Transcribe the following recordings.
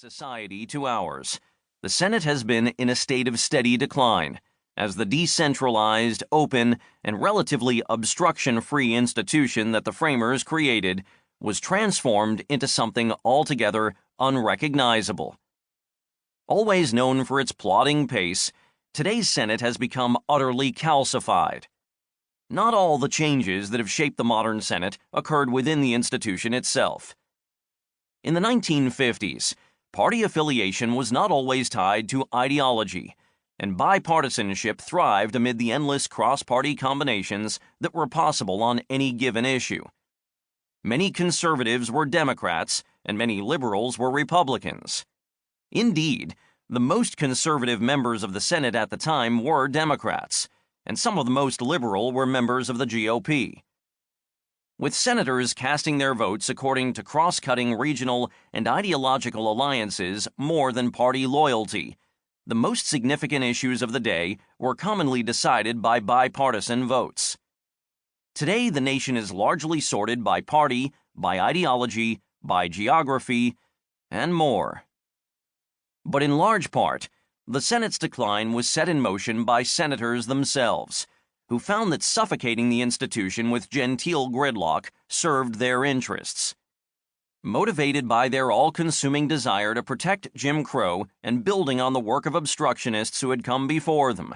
society to ours, the Senate has been in a state of steady decline, as the decentralized, open, and relatively obstruction-free institution that the framers created was transformed into something altogether unrecognizable. Always known for its plodding pace, today's Senate has become utterly calcified. Not all the changes that have shaped the modern Senate occurred within the institution itself. In the 1950s, party affiliation was not always tied to ideology, and bipartisanship thrived amid the endless cross-party combinations that were possible on any given issue. Many conservatives were Democrats, and many liberals were Republicans. Indeed, the most conservative members of the Senate at the time were Democrats, and some of the most liberal were members of the GOP. With senators casting their votes according to cross-cutting regional and ideological alliances more than party loyalty, the most significant issues of the day were commonly decided by bipartisan votes. Today, the nation is largely sorted by party, by ideology, by geography, and more. But in large part, the Senate's decline was set in motion by senators themselves, who found that suffocating the institution with genteel gridlock served their interests. Motivated by their all-consuming desire to protect Jim Crow and building on the work of obstructionists who had come before them,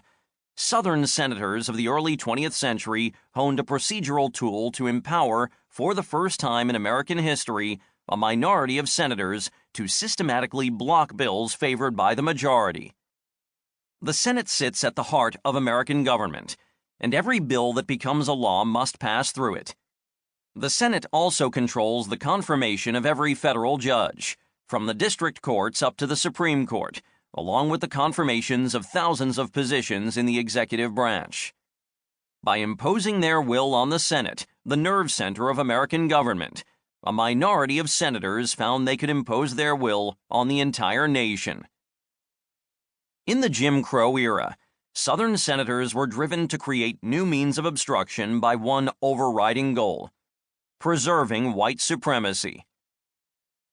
Southern senators of the early 20th century honed a procedural tool to empower, for the first time in American history, a minority of senators to systematically block bills favored by the majority. The Senate sits at the heart of American government, and every bill that becomes a law must pass through it. The Senate also controls the confirmation of every federal judge, from the district courts up to the Supreme Court, along with the confirmations of thousands of positions in the executive branch. By imposing their will on the Senate, the nerve center of American government, a minority of senators found they could impose their will on the entire nation. In the Jim Crow era, Southern senators were driven to create new means of obstruction by one overriding goal: preserving white supremacy.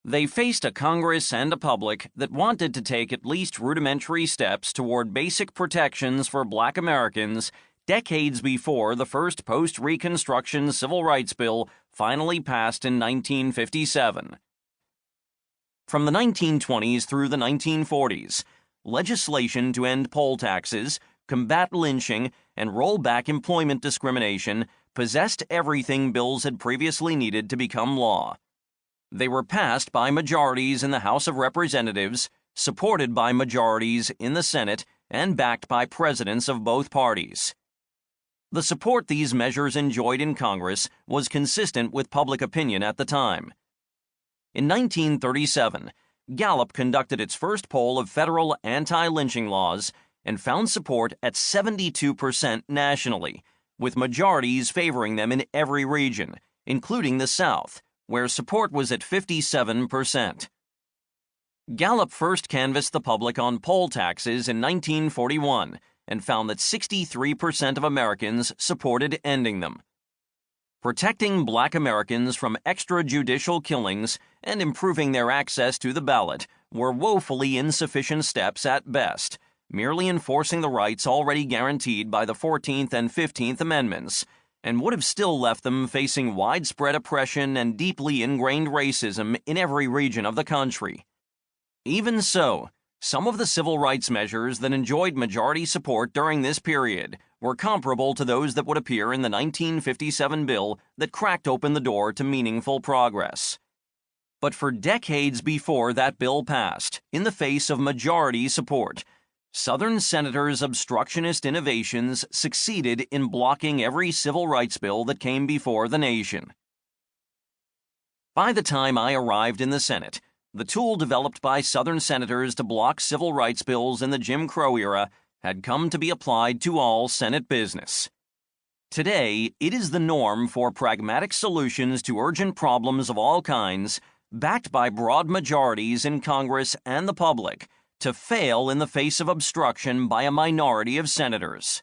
They faced a Congress and a public that wanted to take at least rudimentary steps toward basic protections for Black Americans decades before the first post-Reconstruction Civil Rights Bill finally passed in 1957. From the 1920s through the 1940s, legislation to end poll taxes, combat lynching, and roll back employment discrimination possessed everything bills had previously needed to become law. They were passed by majorities in the House of Representatives, supported by majorities in the Senate, and backed by presidents of both parties. The support these measures enjoyed in Congress was consistent with public opinion at the time. In 1937, Gallup conducted its first poll of federal anti-lynching laws and found support at 72% nationally, with majorities favoring them in every region, including the South, where support was at 57%. Gallup first canvassed the public on poll taxes in 1941 and found that 63% of Americans supported ending them. Protecting Black Americans from extrajudicial killings and improving their access to the ballot were woefully insufficient steps at best, merely enforcing the rights already guaranteed by the 14th and 15th Amendments, and would have still left them facing widespread oppression and deeply ingrained racism in every region of the country. Even so, some of the civil rights measures that enjoyed majority support during this period were comparable to those that would appear in the 1957 bill that cracked open the door to meaningful progress. But for decades before that bill passed, in the face of majority support, Southern senators' obstructionist innovations succeeded in blocking every civil rights bill that came before the nation. By the time I arrived in the Senate, the tool developed by Southern senators to block civil rights bills in the Jim Crow era had come to be applied to all Senate business. Today, it is the norm for pragmatic solutions to urgent problems of all kinds, backed by broad majorities in Congress and the public, to fail in the face of obstruction by a minority of senators.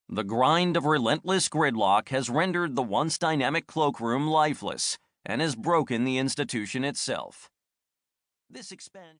The grind of relentless gridlock has rendered the once dynamic cloakroom lifeless and has broken the institution itself. This expansion